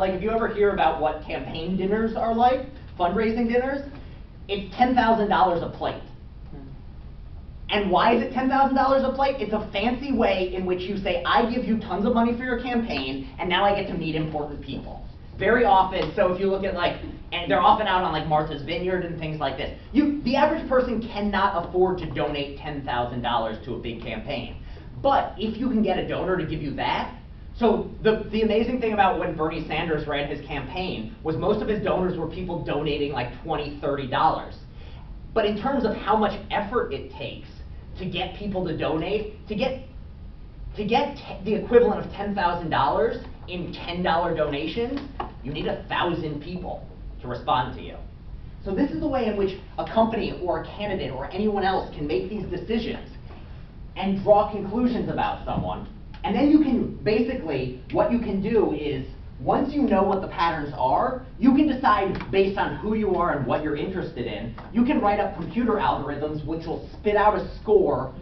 Like if you ever hear about what campaign dinners are like, fundraising dinners, it's $10,000 a plate. And why is it $10,000 a plate? It's a fancy way in which you say, I give you tons of money for your campaign, and now I get to meet important people. Very often, so if you look at like, and they're often out on like Martha's Vineyard and things like this. The average person cannot afford to donate $10,000 to a big campaign. But if you can get a donor to give you that, so the amazing thing about when Bernie Sanders ran his campaign was most of his donors were people donating like $20, $30. But in terms of how much effort it takes to get people to donate, to get the equivalent of $10,000 in $10 donations, you need 1,000 people to respond to you. So this is the way in which a company or a candidate or anyone else can make these decisions and draw conclusions about someone. And then you can basically, what you can do is, once you know what the patterns are, you can decide based on who you are and what you're interested in. You can write up computer algorithms which will spit out a score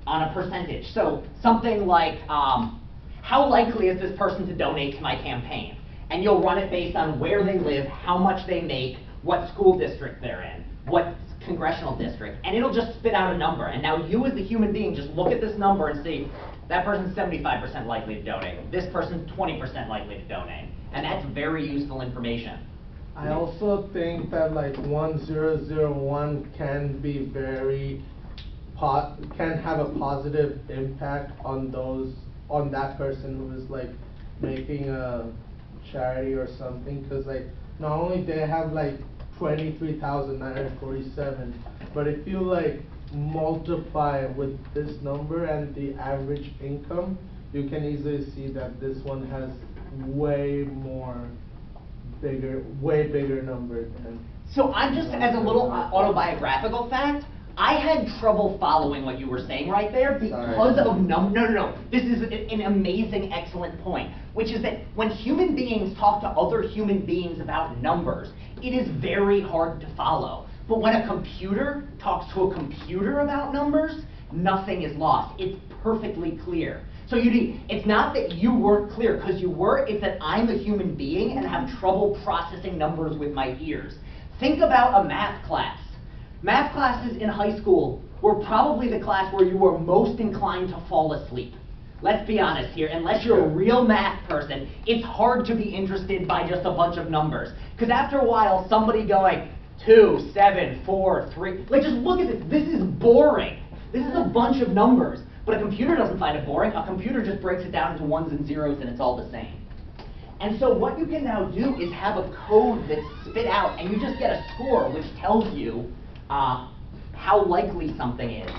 on a percentage. So something like, how likely is this person to donate to my campaign? And you'll run it based on where they live, how much they make, what school district they're in, what congressional district, and it'll just spit out a number. And now you as the human being just look at this number and see, that person's 75% likely to donate. This person's 20% likely to donate. And that's very useful information. I also think that like 1001 can be can have a positive impact on that person who is like making a charity or something, because like not only they have like 23,947, but if you like multiply with this number and the average income, you can easily see that this one has way bigger number than. So I'm just, as a little autobiographical fact, I had trouble following what you were saying right there because of no. This is an amazing, excellent point, which is that when human beings talk to other human beings about numbers, it is very hard to follow. But when a computer talks to a computer about numbers, nothing is lost. It's perfectly clear. So it's not that you weren't clear, because you were, it's that I'm a human being and have trouble processing numbers with my ears. Think about a math class. Math classes in high school were probably the class where you were most inclined to fall asleep. Let's be honest here, unless you're a real math person, it's hard to be interested by just a bunch of numbers. Because after a while, somebody going, 2, 7, 4, 3, like just look at this, this is boring. This is a bunch of numbers. But a computer doesn't find it boring. A computer just breaks it down into ones and zeros and it's all the same. And so what you can now do is have a code that's spit out, and you just get a score which tells you how likely something is.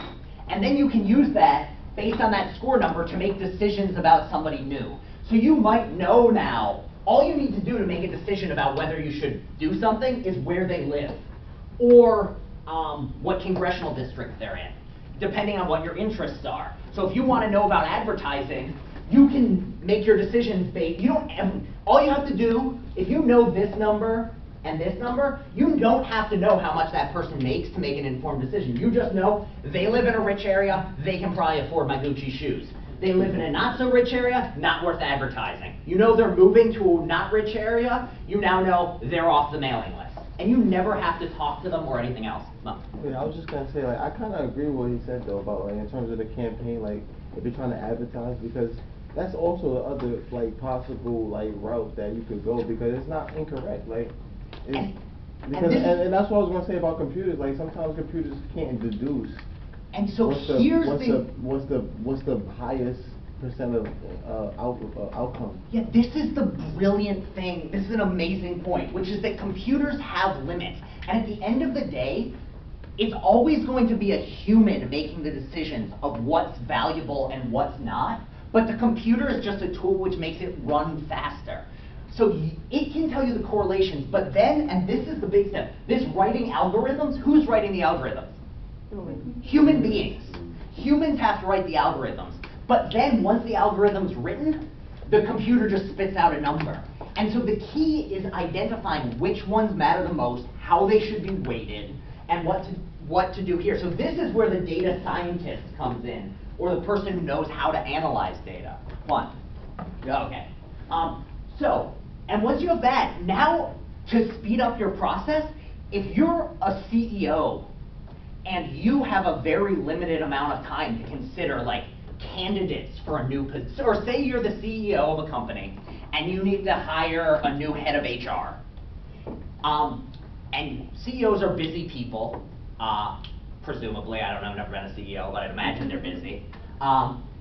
And then you can use that based on that score number to make decisions about somebody new. So you might know now, all you need to do to make a decision about whether you should do something is where they live, or what congressional district they're in, depending on what your interests are. So if you want to know about advertising, you can make your decisions based, all you have to do, if you know this number and this number, you don't have to know how much that person makes to make an informed decision. You just know they live in a rich area, they can probably afford my Gucci shoes. They live in a not so rich area, not worth advertising. You know they're moving to a not rich area, you now know they're off the mailing list. And you never have to talk to them or anything else. No. Yeah, I was just gonna say, like, I kind of agree with what he said though about, like, in terms of the campaign, like, if you're trying to advertise, because that's also the other, like, possible, like, route that you could go, because it's not incorrect, like, it's, and that's what I was gonna say about computers. Like, sometimes computers can't deduce. And so what's the highest percent of outcome? Yeah, this is the brilliant thing. This is an amazing point, which is that computers have limits. And at the end of the day, it's always going to be a human making the decisions of what's valuable and what's not. But the computer is just a tool which makes it run faster. So it can tell you the correlations, but then, and this is the big step, this writing algorithms, who's writing the algorithms? Human beings. Humans have to write the algorithms. But then, once the algorithm's written, the computer just spits out a number. And so the key is identifying which ones matter the most, how they should be weighted, and what to do here. So this is where the data scientist comes in, or the person who knows how to analyze data. One. Okay. So And once you have that, now to speed up your process, if you're a CEO and you have a very limited amount of time to consider like candidates for a new position, or say you're the CEO of a company and you need to hire a new head of HR. And CEOs are busy people, presumably. I don't know, I've never been a CEO, but I'd imagine they're busy.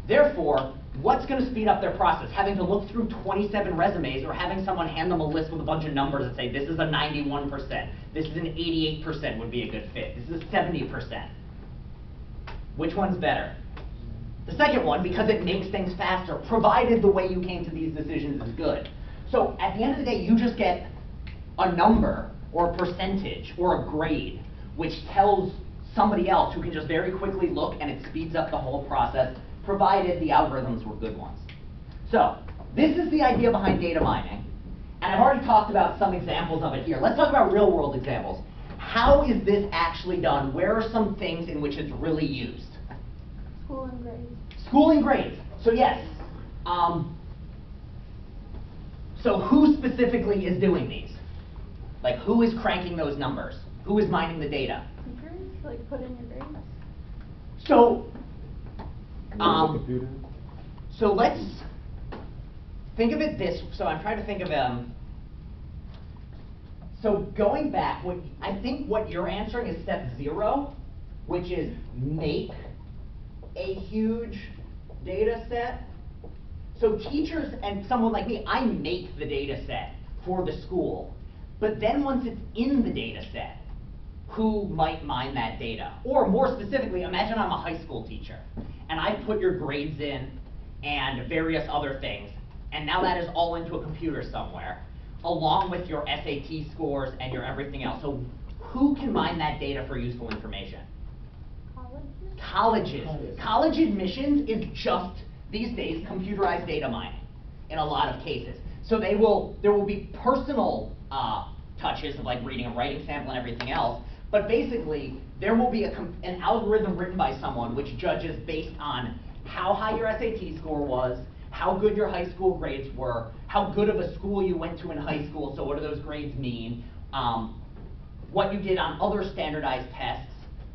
Therefore, what's going to speed up their process? Having to look through 27 resumes or having someone hand them a list with a bunch of numbers and say, this is a 91%, this is an 88% would be a good fit, this is a 70%. Which one's better? The second one, because it makes things faster, provided the way you came to these decisions is good. So at the end of the day, you just get a number or a percentage or a grade, which tells somebody else who can just very quickly look, and it speeds up the whole process, provided the algorithms were good ones. So this is the idea behind data mining, and I've already talked about some examples of it here. Let's talk about real world examples. How is this actually done? Where are some things in which it's really used? School and grades. School and grades. So yes. So who specifically is doing these? Like who is cranking those numbers? Who is mining the data? Teachers, like put in your grades. So, Computer. so let's think of it this. So I'm trying to think of So going back, I think what you're answering is step 0, which is make a huge data set. So teachers and someone like me, I make the data set for the school. But then once it's in the data set, who might mine that data? Or more specifically, imagine I'm a high school teacher, and I put your grades in and various other things, and now that is all into a computer somewhere, along with your SAT scores and your everything else. So who can mine that data for useful information? Colleges. College admissions is just, these days, computerized data mining in a lot of cases. So there will be personal touches of like reading and writing sample and everything else, but basically there will be an algorithm written by someone which judges based on how high your SAT score was, how good your high school grades were, how good of a school you went to in high school, so what do those grades mean, what you did on other standardized tests,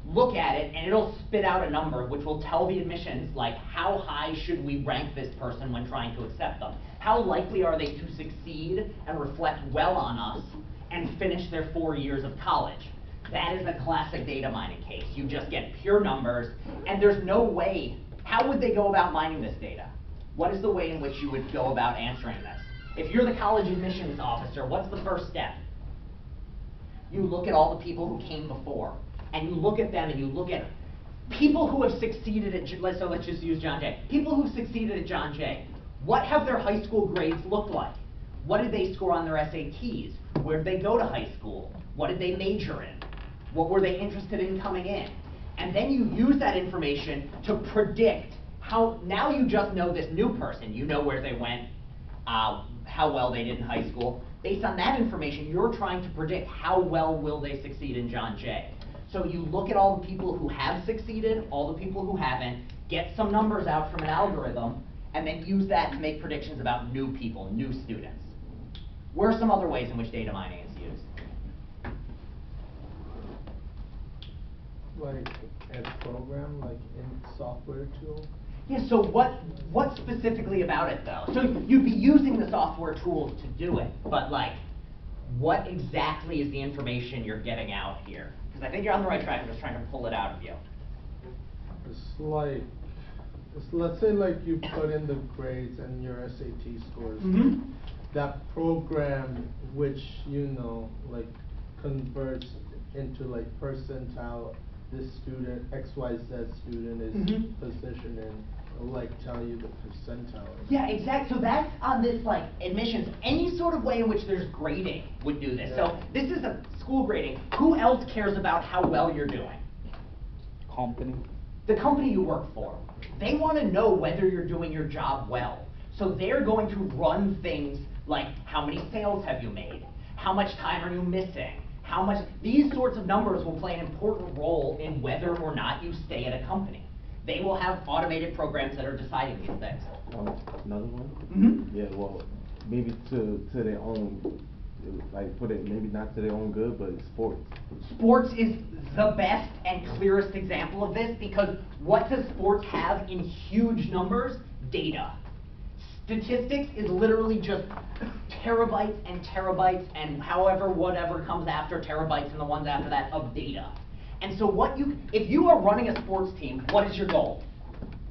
look at it, and it'll spit out a number which will tell the admissions, like how high should we rank this person when trying to accept them? How likely are they to succeed and reflect well on us and finish their 4 years of college? That is a classic data mining case. You just get pure numbers, and there's no way, how would they go about mining this data? What is the way in which you would go about answering this? If you're the college admissions officer, what's the first step? You look at all the people who came before, and you look at them and you look at people who have succeeded at, so let's just use John Jay. People who've succeeded at John Jay, what have their high school grades looked like? What did they score on their SATs? Where did they go to high school? What did they major in? What were they interested in coming in? And then you use that information to predict how, now you just know this new person, you know where they went, how well they did in high school. Based on that information, you're trying to predict how well will they succeed in John Jay. So you look at all the people who have succeeded, all the people who haven't, get some numbers out from an algorithm, and then use that to make predictions about new people, new students. Where are some other ways in which data mining is used? Like a program, like in software tool? Yeah, so what specifically about it though? So you'd be using the software tools to do it, but like, what exactly is the information you're getting out here? Because I think you're on the right track, I'm just trying to pull it out of you. Let's say like you put in the grades and your SAT scores. Mm-hmm. That program, which like converts into like percentile, this student, XYZ student is positioned in, will like tell you the percentile. Yeah, exactly. So that's on this like admissions. Any sort of way in which there's grading would do this. Yeah. So this is a school grading. Who else cares about how well you're doing? Company. The company you work for. They want to know whether you're doing your job well. So they're going to run things like how many sales have you made? How much time are you missing? How much, these sorts of numbers will play an important role in whether or not you stay at a company. They will have automated programs that are deciding these things. Another one? Mm-hmm. Yeah, well, maybe to their own, like put it maybe not to their own good, but sports. Sports is the best and clearest example of this because what does sports have in huge numbers? Data. Statistics is literally just terabytes and terabytes and whatever comes after terabytes and the ones after that of data. And so if you are running a sports team, what is your goal?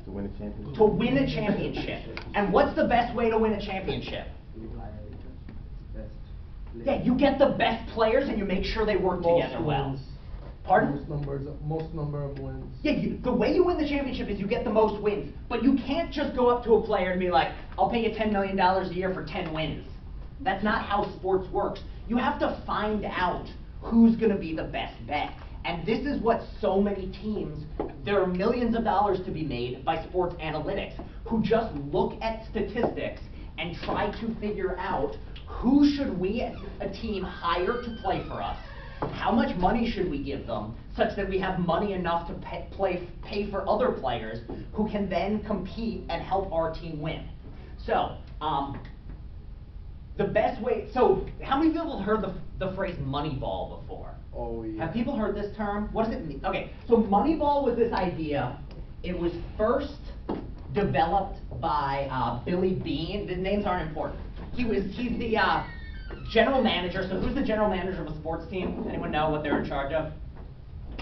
To win a championship. To win a championship. And what's the best way to win a championship? Yeah, you get the best players and you make sure they work together well. Wins. Pardon? Most number of wins. Yeah, the way you win the championship is you get the most wins. But you can't just go up to a player and be like, I'll pay you $10 million a year for 10 wins. That's not how sports works. You have to find out who's going to be the best bet. And this is what so many teams, there are millions of dollars to be made by sports analytics, who just look at statistics and try to figure out who should we as a team hire to play for us. How much money should we give them such that we have money enough to pay for other players who can then compete and help our team win? So, the best way, so how many people have heard the phrase Moneyball before? Oh, yeah. Have people heard this term? What does it mean? Okay, so Moneyball was this idea. It was first developed by Billy Beane. The names aren't important. He's the general manager. So who's the general manager of a sports team? Anyone know what they're in charge of?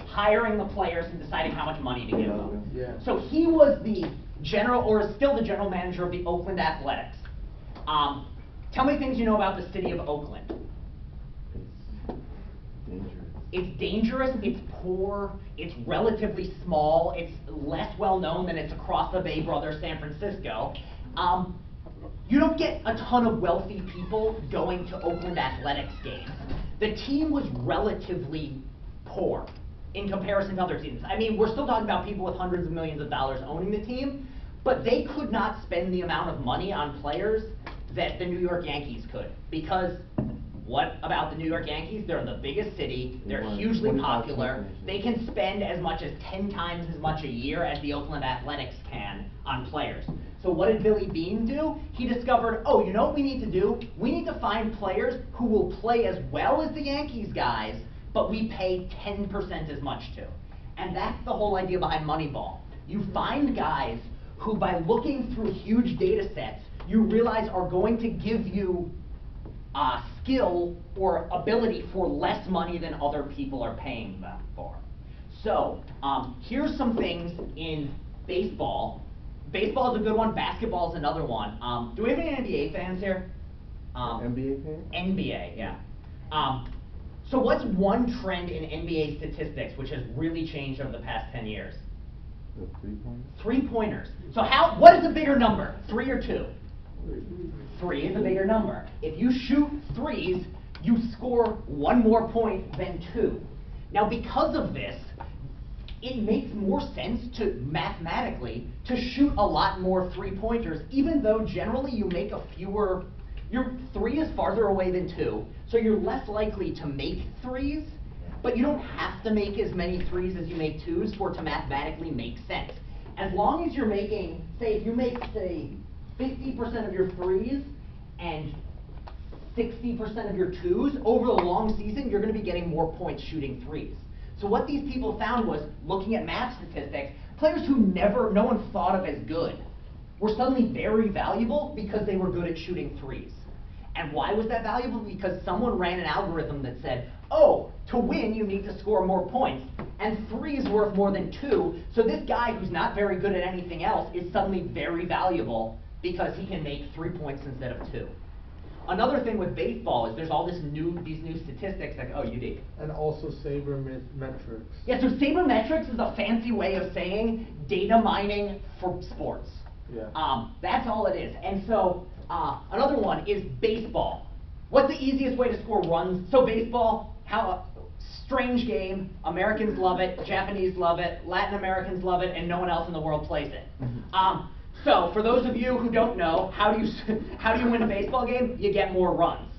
Hiring the players and deciding how much money to give them. Yeah. So he was the general, or is still the general manager of the Oakland Athletics. Tell me things you know about the city of Oakland. It's dangerous. It's dangerous, it's poor, it's relatively small, it's less well known than its across the Bay brother San Francisco. You don't get a ton of wealthy people going to Oakland Athletics games. The team was relatively poor in comparison to other teams. I mean, we're still talking about people with hundreds of millions of dollars owning the team, but they could not spend the amount of money on players that the New York Yankees could. Because what about the New York Yankees? They're in the biggest city, they're hugely 25 popular, championships. they can spend as much as 10 times as much a year as the Oakland Athletics can on players. So what did Billy Beane do? He discovered, oh, you know what we need to do? We need to find players who will play as well as the Yankees guys, but we pay 10% as much to. And that's the whole idea behind Moneyball. You find guys who, by looking through huge data sets, you realize are going to give you skill or ability for less money than other people are paying them for. So here's some things in baseball. Baseball is a good one. Basketball is another one. Do we have any NBA fans here? NBA fan? NBA, yeah. So what's one trend in NBA statistics which has really changed over the past 10 years? The 3-pointers? Three-pointers. So what is a bigger number, 3 or 2? 3 is a bigger number. If you shoot threes, you score 1 more point than 2. Now because of this, it makes more sense to mathematically to shoot a lot more 3-pointers, even though generally you make your 3 is farther away than 2, so you're less likely to make 3s, but you don't have to make as many 3s as you make 2s for it to mathematically make sense. As long as you're making, say, if you make, say, 50% of your 3s and 60% of your 2s, over the long season, you're going to be getting more points shooting 3s. So what these people found was, looking at math statistics, players who no one thought of as good were suddenly very valuable because they were good at shooting 3s. And why was that valuable? Because someone ran an algorithm that said, oh, to win you need to score more points, and 3 is worth more than 2, so this guy who's not very good at anything else is suddenly very valuable because he can make 3 points instead of 2. Another thing with baseball is there's all these new statistics like, oh, you did. And also sabermetrics. Yeah, so sabermetrics is a fancy way of saying data mining for sports. Yeah. That's all it is. And so another one is baseball. What's the easiest way to score runs? So baseball, strange game. Americans love it, Japanese love it, Latin Americans love it, and no one else in the world plays it. So for those of you who don't know, how do you win a baseball game? You get more runs.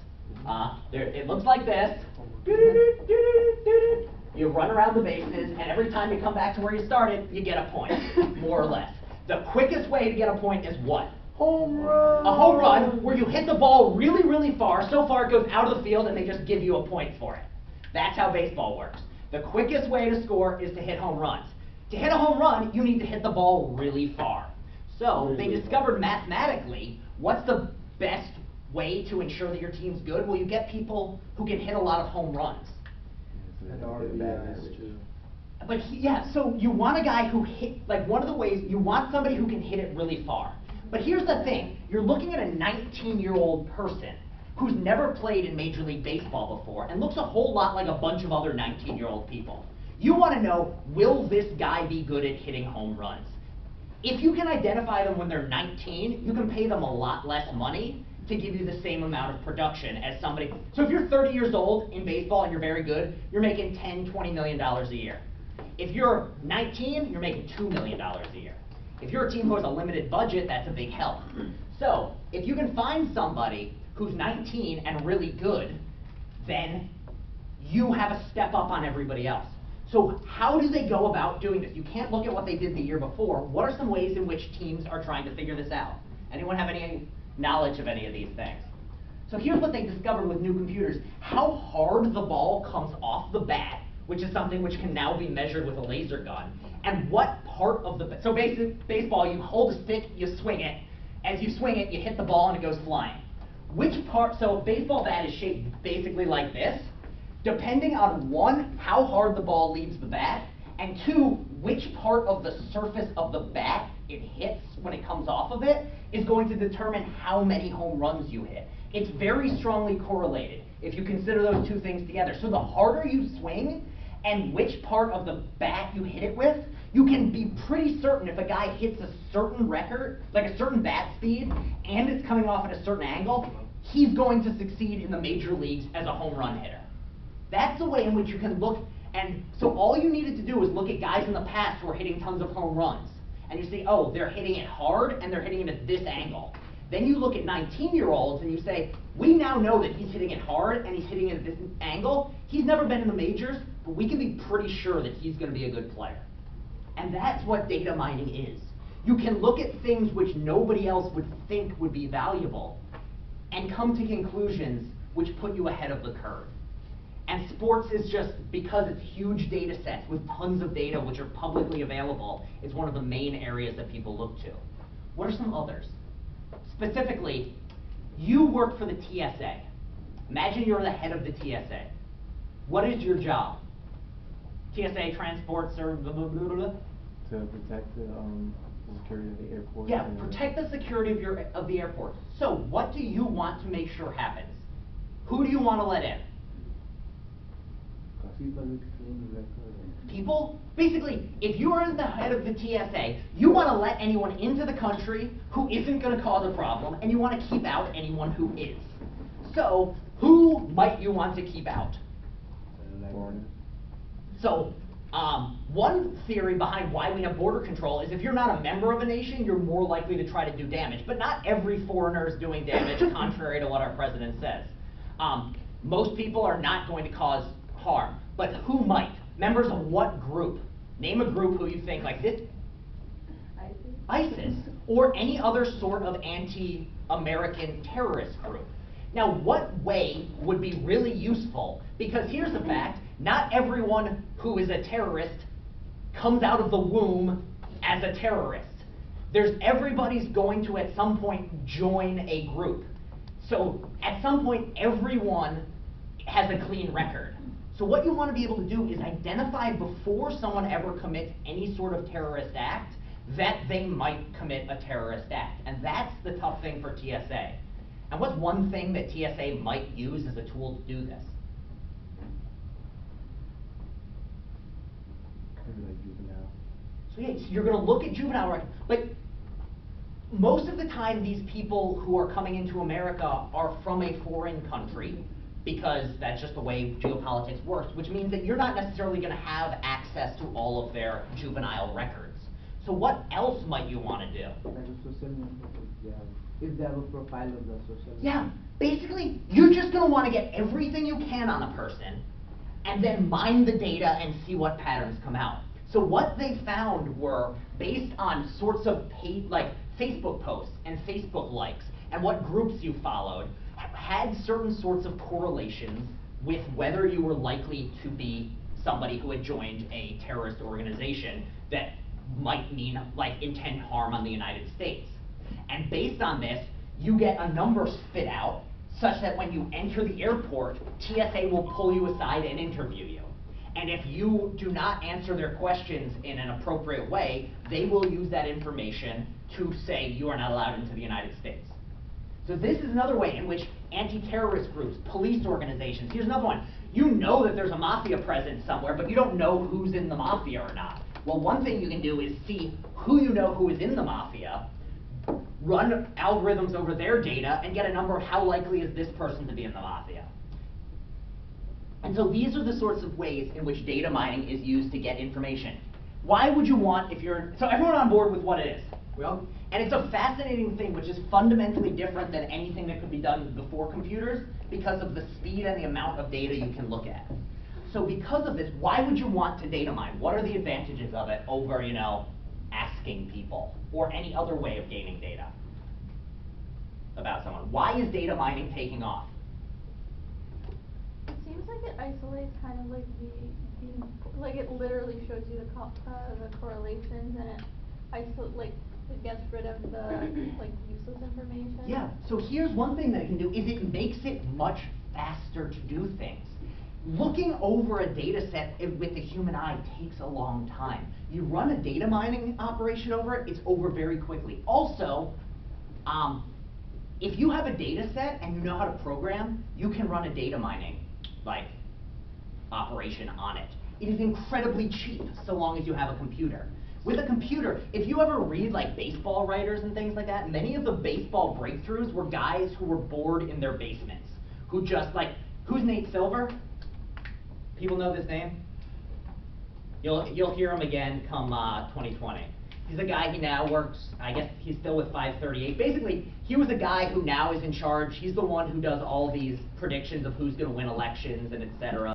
It looks like this. You run around the bases, and every time you come back to where you started, you get a point, more or less. The quickest way to get a point is what? Home run! A home run where you hit the ball really, really far, so far it goes out of the field and they just give you a point for it. That's how baseball works. The quickest way to score is to hit home runs. To hit a home run, you need to hit the ball really far. So they discovered mathematically what's the best way to ensure that your team's good. Well, you get people who can hit a lot of home runs. And RBIs too. But yeah, so you want a guy who one of the ways, you want somebody who can hit it really far. But here's the thing, you're looking at a 19-year-old person who's never played in Major League Baseball before and looks a whole lot like a bunch of other 19-year-old people. You want to know, will this guy be good at hitting home runs? If you can identify them when they're 19, you can pay them a lot less money to give you the same amount of production as somebody. So if you're 30 years old in baseball and you're very good, you're making $10, $20 million a year. If you're 19, you're making $2 million a year. If you're a team who has a limited budget, that's a big help. So if you can find somebody who's 19 and really good, then you have a step up on everybody else. So how do they go about doing this? You can't look at what they did the year before. What are some ways in which teams are trying to figure this out? Anyone have any knowledge of any of these things? So here's what they discovered with new computers. How hard the ball comes off the bat, which is something which can now be measured with a laser gun, and what part of the, so baseball, you hold a stick, you swing it. As you swing it, you hit the ball and it goes flying. Which part, so a baseball bat is shaped basically like this. Depending on one, how hard the ball leaves the bat, and two, which part of the surface of the bat it hits when it comes off of it, is going to determine how many home runs you hit. It's very strongly correlated if you consider those two things together. So the harder you swing, and which part of the bat you hit it with, you can be pretty certain if a guy hits a certain record, like a certain bat speed, and it's coming off at a certain angle, he's going to succeed in the major leagues as a home run hitter. That's the way in which you can look, and so all you needed to do was look at guys in the past who are hitting tons of home runs, and you say, oh, they're hitting it hard, and they're hitting it at this angle. Then you look at 19-year-olds and you say, we now know that he's hitting it hard and he's hitting it at this angle. He's never been in the majors, but we can be pretty sure that he's going to be a good player. And that's what data mining is. You can look at things which nobody else would think would be valuable and come to conclusions which put you ahead of the curve. And sports is just, because it's huge data sets with tons of data which are publicly available, is one of the main areas that people look to. What are some others? Specifically, you work for the TSA. Imagine you're the head of the TSA. What is your job? TSA transports or blah, blah, blah, blah. To protect the security of the airport. Yeah, protect the security of the airport. So what do you want to make sure happens? Who do you want to let in? People with clean record. People? Basically, if you are the head of the TSA, you want to let anyone into the country who isn't going to cause a problem, and you want to keep out anyone who is. So, who might you want to keep out? Foreigners. So, one theory behind why we have border control is if you're not a member of a nation, you're more likely to try to do damage. But not every foreigner is doing damage, contrary to what our president says. Most people are not going to cause harm. But who might? Members of what group? Name a group who you think like this. ISIS. Or any other sort of anti-American terrorist group. Now, what way would be really useful? Because here's the fact, not everyone who is a terrorist comes out of the womb as a terrorist. Everybody's going to at some point join a group. So at some point, everyone has a clean record. So what you want to be able to do is identify before someone ever commits any sort of terrorist act that they might commit a terrorist act. And that's the tough thing for TSA. And what's one thing that TSA might use as a tool to do this? Like juvenile. So yeah, so you're going to look at juvenile records, but most of the time these people who are coming into America are from a foreign country, because that's just the way geopolitics works, which means that you're not necessarily going to have access to all of their juvenile records. So what else might you want to do? Like a social media, if they have a profile of the social media. Yeah, basically, you're just going to want to get everything you can on a person, and then mine the data and see what patterns come out. So what they found were, based on sorts of Facebook posts and Facebook likes and what groups you followed had certain sorts of correlations with whether you were likely to be somebody who had joined a terrorist organization that might mean, like, intend harm on the United States. And based on this, you get a number spit out such that when you enter the airport, TSA will pull you aside and interview you. And if you do not answer their questions in an appropriate way, they will use that information to say you are not allowed into the United States. So this is another way in which anti-terrorist groups, police organizations, here's another one. You know that there's a mafia presence somewhere, but you don't know who's in the mafia or not. Well, one thing you can do is see who you know who is in the mafia, run algorithms over their data, and get a number of how likely is this person to be in the mafia. And so these are the sorts of ways in which data mining is used to get information. Why would you want, if you're, so everyone on board with what it is? Well, and it's a fascinating thing which is fundamentally different than anything that could be done before computers because of the speed and the amount of data you can look at. So because of this, why would you want to data mine? What are the advantages of it over, you know, asking people or any other way of gaining data about someone? Why is data mining taking off? It seems like it isolates kind of like like it literally shows you the correlations, and it gets rid of the like useless information. Yeah, so here's one thing that it can do is it makes it much faster to do things. Looking over a data set with the human eye takes a long time. You run a data mining operation over it, it's over very quickly. Also, if you have a data set and you know how to program, you can run a data mining operation on it. It is incredibly cheap so long as you have a computer. With a computer, if you ever read like baseball writers and things like that, many of the baseball breakthroughs were guys who were bored in their basements, who just who's Nate Silver? People know this name? You'll hear him again come 2020. He's a guy, he now works, I guess he's still with 538. Basically, he was a guy who now is in charge. He's the one who does all these predictions of who's going to win elections and et cetera.